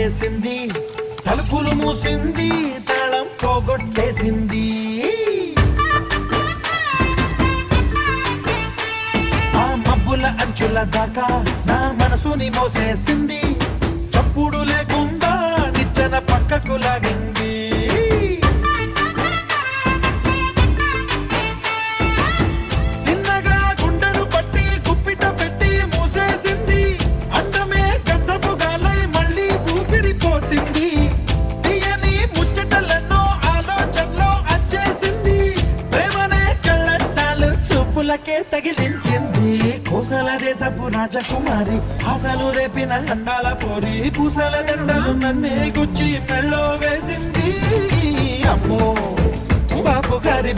పట్టేసింది, తలుపులు మూసింది, తాళం పోగొట్టేసింది. ఆ మబ్బుల అంచుల దాకా నా మనసుని మోసేసింది, చప్పుడు లేకుండా నిచ్చెన పక్కకు లాగింది. తిన్నగా గుండెను పట్టి గుప్పిట పెట్టి మూసేసింది, అందమే గంధపు గాలై మళ్ళీ ఊపిరి పోసింది. తీయని ముచ్చటలెన్నో ఆలోచనలో అచ్చేసింది, ప్రేమనే కళ్ళట్టాలు చూపులకే తగిలించింది. కోసల దేశపు రాజకుమారి, ఆశలు రేపిన అండాల పోరి, పూసల దండలు నన్నే గుచ్చి మెళ్ళో వేసింది. అమ్మో బాపు గారి